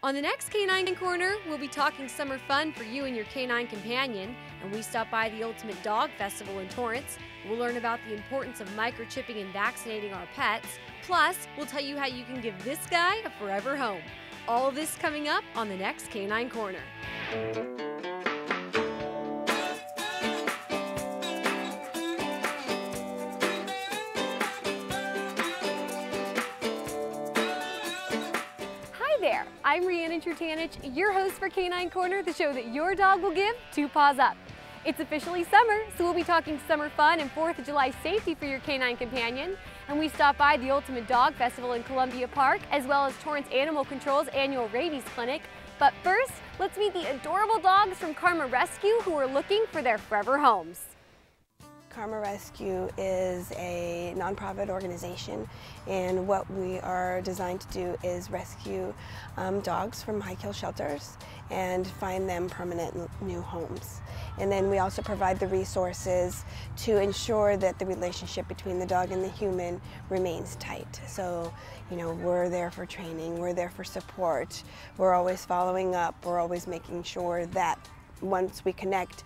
On the next Canine Corner, we'll be talking summer fun for you and your canine companion, and we stop by the Ultimate Dog Festival in Torrance. We'll learn about the importance of microchipping and vaccinating our pets. Plus, we'll tell you how you can give this guy a forever home. All of this coming up on the next Canine Corner. I'm Riannon Trutanich, your host for Canine Corner, the show that your dog will give 2 paws up. It's officially summer, so we'll be talking summer fun and 4th of July safety for your canine companion. And we stop by the Ultimate Dog Festival in Columbia Park, as well as Torrance Animal Control's annual rabies clinic. But first, let's meet the adorable dogs from Karma Rescue who are looking for their forever homes. Karma Rescue is a nonprofit organization, and what we are designed to do is rescue dogs from high-kill shelters and find them permanent new homes. And then we also provide the resources to ensure that the relationship between the dog and the human remains tight. So, you know, we're there for training, we're there for support, we're always following up, we're always making sure that once we connect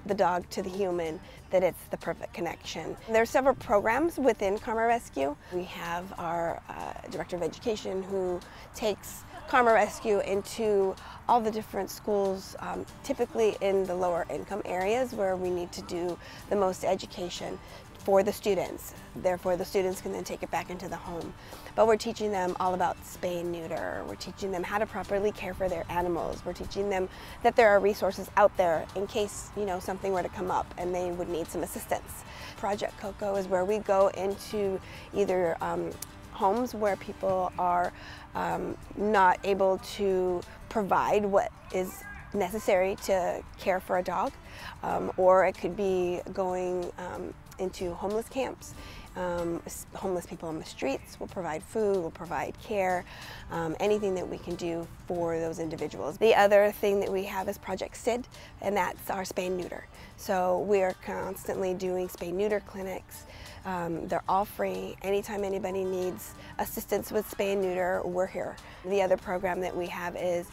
the dog to the human, that it's the perfect connection. There are several programs within Karma Rescue. We have our Director of Education who takes Karma Rescue into all the different schools, typically in the lower income areas where we need to do the most education for the students. Therefore, the students can then take it back into the home. But we're teaching them all about spay and neuter. We're teaching them how to properly care for their animals. We're teaching them that there are resources out there in case, you know, something were to come up and they would need some assistance. Project Coco is where we go into either homes where people are not able to provide what is necessary to care for a dog, or it could be going into homeless camps. Homeless people on the streets. We'll provide food, we'll provide care, anything that we can do for those individuals. The other thing that we have is Project SID, and that's our spay and neuter. So we are constantly doing spay and neuter clinics. They're all free. Anytime anybody needs assistance with spay and neuter, we're here. The other program that we have is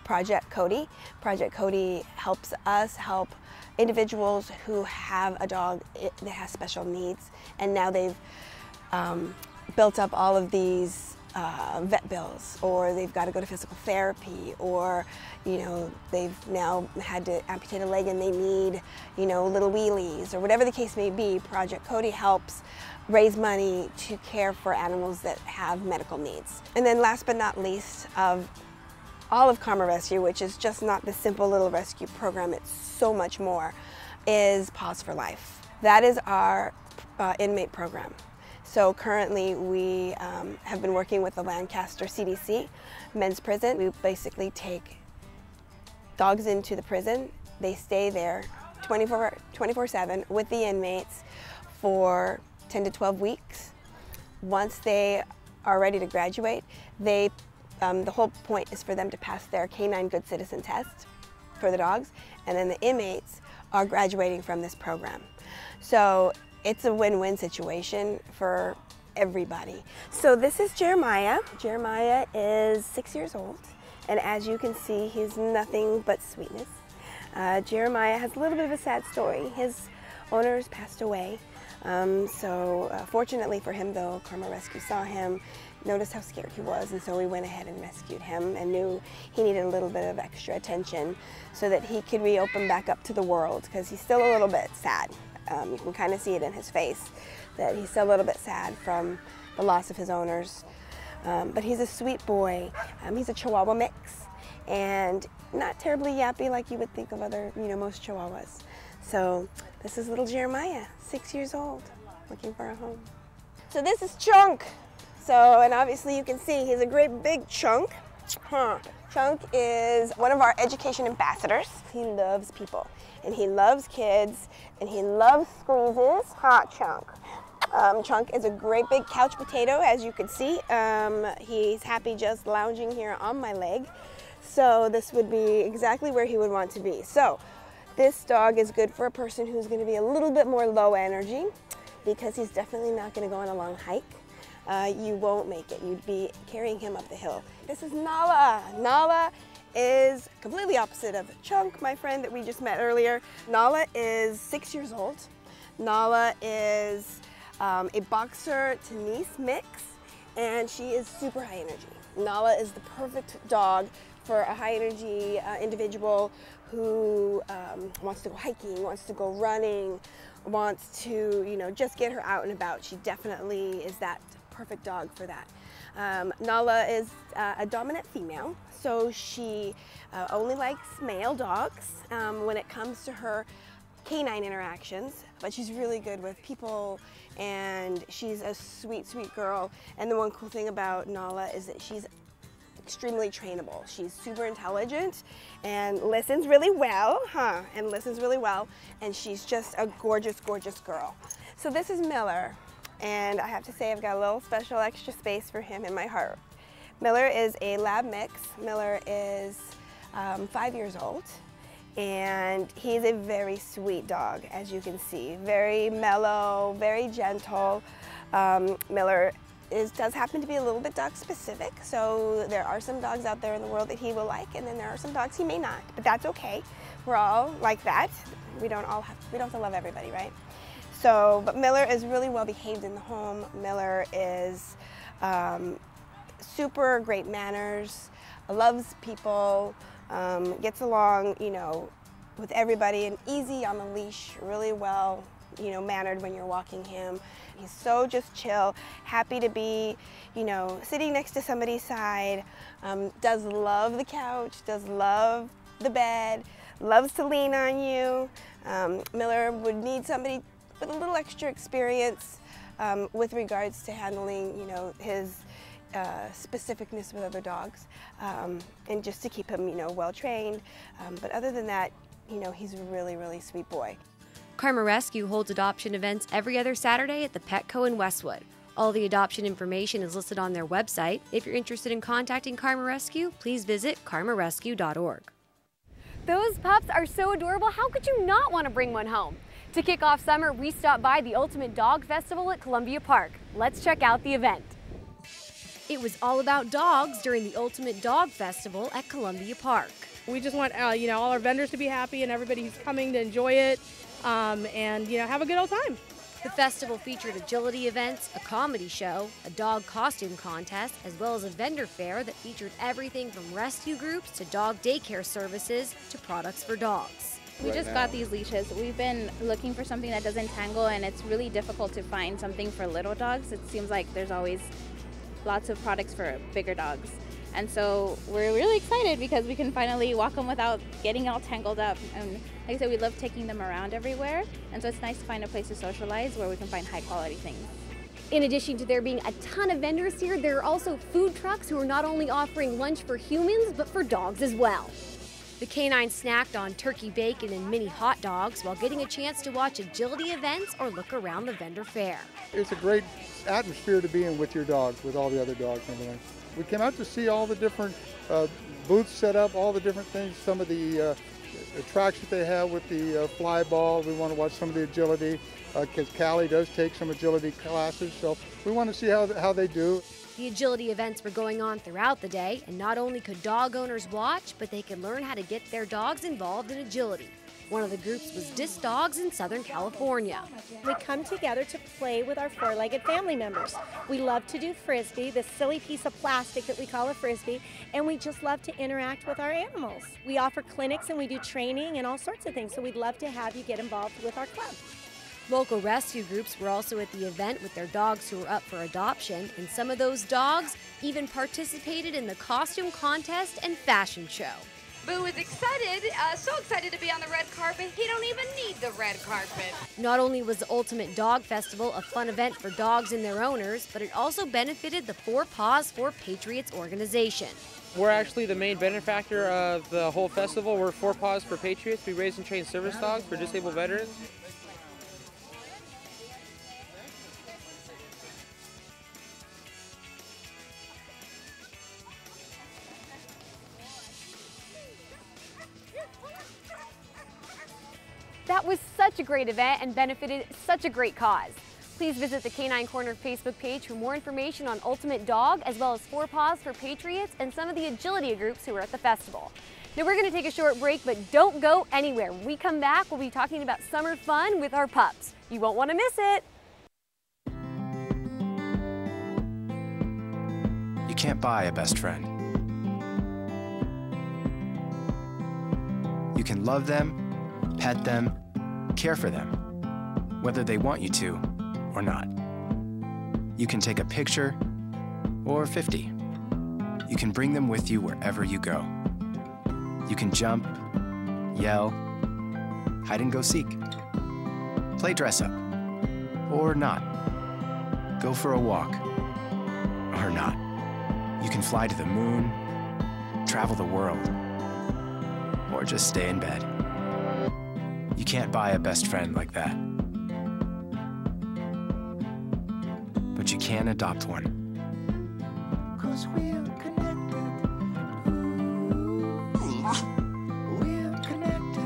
Project Cody. Project Cody helps us help individuals who have a dog that has special needs, and now they've built up all of these vet bills, or they've got to go to physical therapy, or, you know, they've now had to amputate a leg and they need, you know, little wheelies, or whatever the case may be. Project Cody helps raise money to care for animals that have medical needs. And then last but not least, of all of Karma Rescue, which is just not the simple little rescue program, it's so much more, is Paws for Life. That is our inmate program. So currently we have been working with the Lancaster CDC men's prison. We basically take dogs into the prison. They stay there 24/7 with the inmates for 10 to 12 weeks. Once they are ready to graduate, the whole point is for them to pass their Canine Good Citizen test for the dogs, and then the inmates are graduating from this program. So it's a win-win situation for everybody. So this is Jeremiah. Jeremiah is 6 years old, and as you can see, he's nothing but sweetness. Jeremiah has a little bit of a sad story. His owners passed away. Fortunately for him, though, Karma Rescue saw him, noticed how scared he was, and so we went ahead and rescued him and knew he needed a little bit of extra attention so that he could reopen back up to the world, because he's still a little bit sad. You can kind of see it in his face that he's still a little bit sad from the loss of his owners. But he's a sweet boy. He's a Chihuahua mix, and not terribly yappy like you would think of other, most Chihuahuas. So this is little Jeremiah, 6 years old, looking for a home. So this is Chunk. And obviously you can see he's a great big chunk. Chunk is one of our education ambassadors. He loves people, and he loves kids, and he loves squeezes. Chunk. Chunk is a great big couch potato, as you can see. He's happy just lounging here on my leg. So this would be exactly where he would want to be. So this dog is good for a person who's going to be a little bit more low energy, because he's definitely not going to go on a long hike. you won't make it. You'd be carrying him up the hill. This is Nala. Nala is completely opposite of Chunk, my friend that we just met earlier. Nala is 6 years old. Nala is a boxer to niece mix, and she is super high energy. Nala is the perfect dog for a high energy individual who wants to go hiking, wants to go running, wants to, you know, just get her out and about. She definitely is that perfect dog for that. Nala is a dominant female, so she only likes male dogs when it comes to her canine interactions, but she's really good with people, and she's a sweet, sweet girl. And the one cool thing about Nala is that she's extremely trainable. She's super intelligent and listens really well, and she's just a gorgeous, gorgeous girl. So this is Miller, and I have to say I've got a little special extra space for him in my heart. Miller is a lab mix. Miller is 5 years old, and he's a very sweet dog, as you can see. Very mellow, very gentle. Miller does happen to be a little bit dog specific, so there are some dogs out there in the world that he will like, and then there are some dogs he may not, but that's okay. We're all like that. We don't have to love everybody, right? So, but Miller is really well behaved in the home. Miller is super great manners, loves people, gets along, you know, with everybody, and easy on the leash, really well, you know, mannered when you're walking him. He's so just chill, happy to be, you know, sitting next to somebody's side, does love the couch, does love the bed, loves to lean on you. Miller would need somebody with a little extra experience with regards to handling, you know, his specificness with other dogs, and just to keep him, you know, well trained. But other than that, you know, he's a really, really sweet boy. Karma Rescue holds adoption events every other Saturday at the Petco in Westwood. All the adoption information is listed on their website. If you're interested in contacting Karma Rescue, please visit karmarescue.org. Those pups are so adorable. How could you not want to bring one home? To kick off summer, we stopped by the Ultimate Dog Festival at Columbia Park. Let's check out the event. It was all about dogs during the Ultimate Dog Festival at Columbia Park. We just want you know, all our vendors to be happy and everybody who's coming to enjoy it, and you know, have a good old time. The festival featured agility events, a comedy show, a dog costume contest, as well as a vendor fair that featured everything from rescue groups to dog daycare services to products for dogs. We just got these leashes. We've been looking for something that doesn't tangle, and it's really difficult to find something for little dogs. It seems like there's always lots of products for bigger dogs. And so we're really excited because we can finally walk them without getting all tangled up. And like I said, we love taking them around everywhere. And so it's nice to find a place to socialize where we can find high quality things. In addition to there being a ton of vendors here, there are also food trucks who are not only offering lunch for humans, but for dogs as well. The canines snacked on turkey bacon and mini hot dogs while getting a chance to watch agility events or look around the vendor fair. It's a great atmosphere to be in with your dog, with all the other dogs and everything. We came out to see all the different booths set up, all the different things, some of the attractions they have with the fly ball. We want to watch some of the agility, because Callie does take some agility classes, so we want to see how they do. The agility events were going on throughout the day, and not only could dog owners watch, but they could learn how to get their dogs involved in agility. One of the groups was Disc Dogs in Southern California. We come together to play with our four-legged family members. We love to do Frisbee, this silly piece of plastic that we call a Frisbee, and we just love to interact with our animals. We offer clinics and we do training and all sorts of things, so we'd love to have you get involved with our club. Local rescue groups were also at the event with their dogs who were up for adoption, and some of those dogs even participated in the costume contest and fashion show. Boo is excited, so excited to be on the red carpet, he don't even need the red carpet. Not only was the Ultimate Dog Festival a fun event for dogs and their owners, but it also benefited the 4 Paws for Patriots organization. We're actually the main benefactor of the whole festival. We're 4 Paws for Patriots. We raise and train service dogs for disabled veterans. That was such a great event and benefited such a great cause. Please visit the Canine Corner Facebook page for more information on Ultimate Dog, as well as 4 Paws for Patriots and some of the agility groups who are at the festival. Now we're going to take a short break, but don't go anywhere. When we come back, we'll be talking about summer fun with our pups. You won't want to miss it. You can't buy a best friend. You can love them, pet them, care for them, whether they want you to or not. You can take a picture or 50. You can bring them with you wherever you go. You can jump, yell, hide and go seek, play dress up, or not. Go for a walk, or not. You can fly to the moon, travel the world, or just stay in bed. You can't buy a best friend like that. But you can adopt one. 'Cause we're connected. We're connected.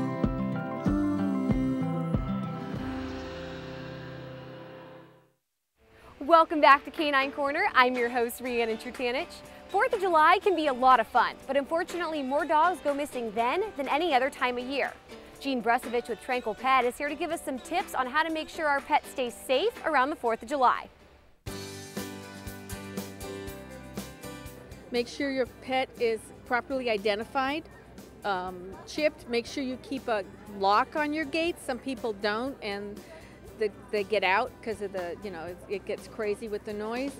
Welcome back to Canine Corner. I'm your host, Riannon Trutanich. 4th of July can be a lot of fun, but unfortunately more dogs go missing then than any other time of year. Jean Bresovich with Tranquil Pet is here to give us some tips on how to make sure our pets stay safe around the 4th of July. Make sure your pet is properly identified, chipped. Make sure you keep a lock on your gate. Some people don't, and they get out because of the, it gets crazy with the noise.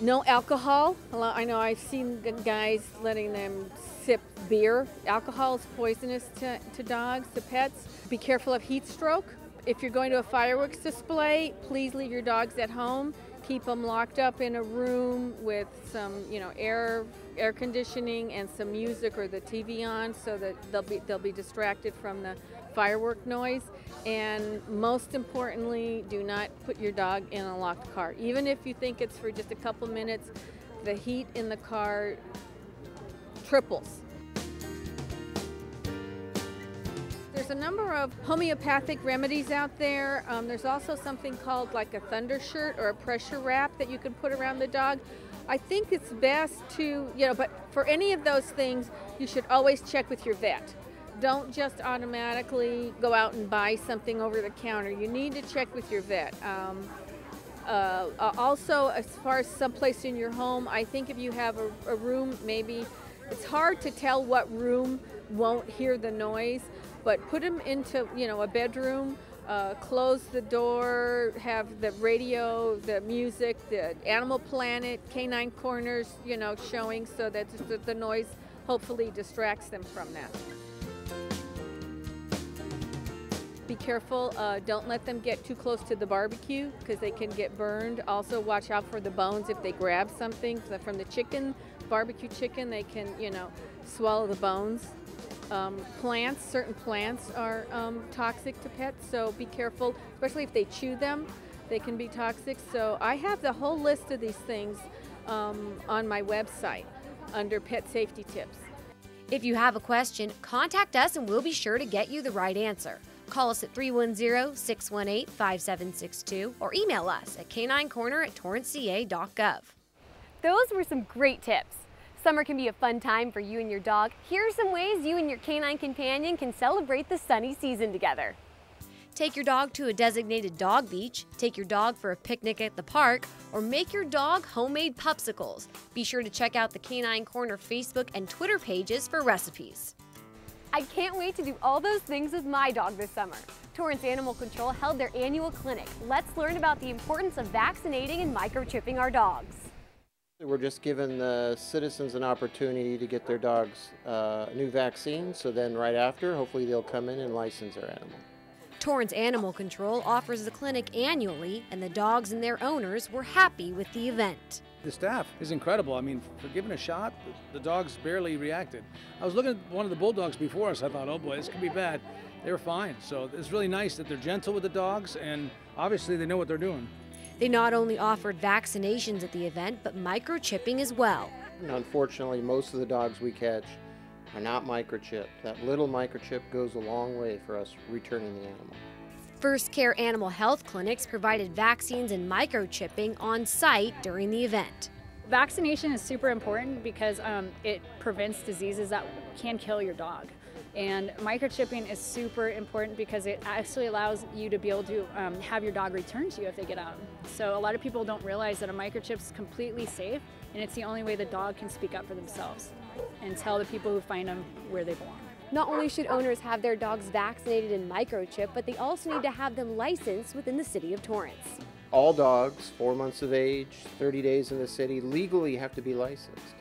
No alcohol. I know I've seen guys letting them sip beer. Alcohol is poisonous to dogs, to pets. Be careful of heat stroke. If you're going to a fireworks display, please leave your dogs at home. Keep them locked up in a room with some, air conditioning and some music or the TV on, so that they'll be distracted from the firework noise. And most importantly, do not put your dog in a locked car. Even if you think it's for just a couple minutes, the heat in the car triples. There's a number of homeopathic remedies out there. There's also something called like a thunder shirt or a pressure wrap that you can put around the dog. I think it's best to, but for any of those things, you should always check with your vet. Don't just automatically go out and buy something over the counter. You need to check with your vet. Also, as far as someplace in your home, I think if you have a room, maybe it's hard to tell what room won't hear the noise, but put them into, a bedroom, close the door, have the radio, the music, the Animal Planet, Canine Corners, showing, so that the noise hopefully distracts them from that. Be careful, don't let them get too close to the barbecue because they can get burned. Also watch out for the bones if they grab something from the chicken, barbecue chicken, they can, swallow the bones. Certain plants are toxic to pets, so be careful, especially if they chew them, they can be toxic. So I have the whole list of these things on my website under Pet Safety Tips. If you have a question, contact us and we'll be sure to get you the right answer. Call us at 310-618-5762 or email us at caninecorner@torranceca.gov. Those were some great tips. Summer can be a fun time for you and your dog. Here are some ways you and your canine companion can celebrate the sunny season together. Take your dog to a designated dog beach, take your dog for a picnic at the park, or make your dog homemade popsicles. Be sure to check out the Canine Corner Facebook and Twitter pages for recipes. I can't wait to do all those things with my dog this summer. Torrance Animal Control held their annual clinic. Let's learn about the importance of vaccinating and microchipping our dogs. We're just giving the citizens an opportunity to get their dogs a new vaccine, so then right after, hopefully they'll come in and license their animal. Torrance Animal Control offers the clinic annually, and the dogs and their owners were happy with the event. The staff is incredible. I mean, for giving a shot, the dogs barely reacted. I was looking at one of the bulldogs before us. I thought, oh boy, this could be bad. They were fine. So it's really nice that they're gentle with the dogs, and obviously they know what they're doing. They not only offered vaccinations at the event, but microchipping as well. And unfortunately, most of the dogs we catch are not microchipped. That little microchip goes a long way for us returning the animal. First Care Animal Health clinics provided vaccines and microchipping on site during the event. Vaccination is super important because it prevents diseases that can kill your dog. And microchipping is super important because it actually allows you to be able to have your dog return to you if they get out. So a lot of people don't realize that a microchip is completely safe, and it's the only way the dog can speak up for themselves and tell the people who find them where they belong. Not only should owners have their dogs vaccinated and microchipped, but they also need to have them licensed within the city of Torrance. All dogs 4 months of age, 30 days in the city, legally have to be licensed.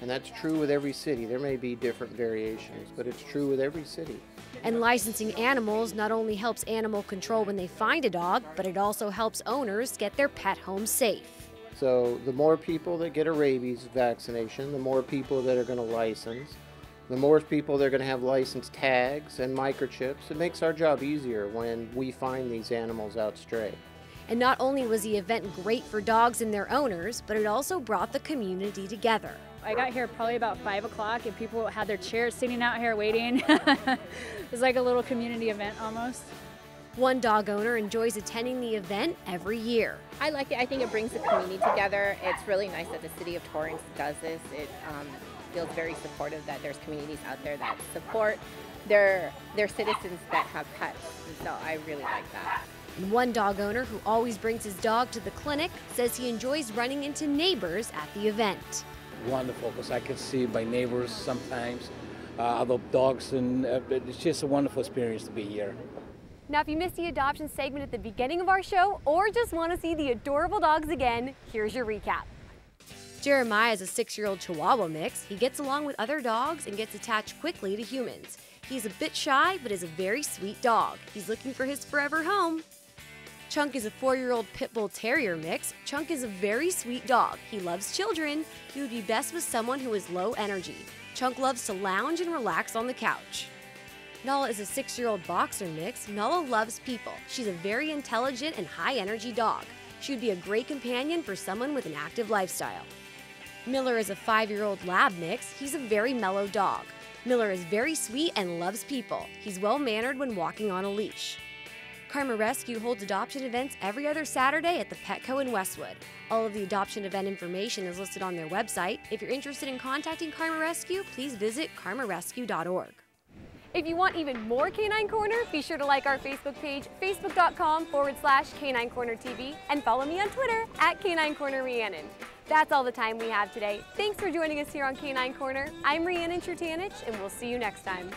And that's true with every city. There may be different variations, but it's true with every city. And licensing animals not only helps animal control when they find a dog, but it also helps owners get their pet home safe. So the more people that get a rabies vaccination, the more people that are going to license, the more people that are going to have license tags and microchips. It makes our job easier when we find these animals out stray. And not only was the event great for dogs and their owners, but it also brought the community together. I got here probably about 5 o'clock and people had their chairs sitting out here waiting. It was like a little community event almost. One dog owner enjoys attending the event every year. I like it. I think it brings the community together. It's really nice that the city of Torrance does this. It feels very supportive that there's communities out there that support their citizens that have pets. And so I really like that. And one dog owner who always brings his dog to the clinic says he enjoys running into neighbors at the event. Wonderful, because I can see my neighbors sometimes, other dogs, and it's just a wonderful experience to be here. Now, if you missed the adoption segment at the beginning of our show, or just want to see the adorable dogs again, here's your recap. Jeremiah is a 6-year-old Chihuahua mix. He gets along with other dogs and gets attached quickly to humans. He's a bit shy, but is a very sweet dog. He's looking for his forever home. Chunk is a 4-year-old Pit Bull Terrier mix. Chunk is a very sweet dog. He loves children. He would be best with someone who is low energy. Chunk loves to lounge and relax on the couch. Nala is a 6-year-old Boxer mix. Nala loves people. She's a very intelligent and high-energy dog. She would be a great companion for someone with an active lifestyle. Miller is a 5-year-old Lab mix. He's a very mellow dog. Miller is very sweet and loves people. He's well-mannered when walking on a leash. Karma Rescue holds adoption events every other Saturday at the Petco in Westwood. All of the adoption event information is listed on their website. If you're interested in contacting Karma Rescue, please visit karmarescue.org. If you want even more Canine Corner, be sure to like our Facebook page, facebook.com/Canine Corner TV, and follow me on Twitter @Canine Corner Riannon. That's all the time we have today. Thanks for joining us here on Canine Corner. I'm Riannon Trutanich, and we'll see you next time.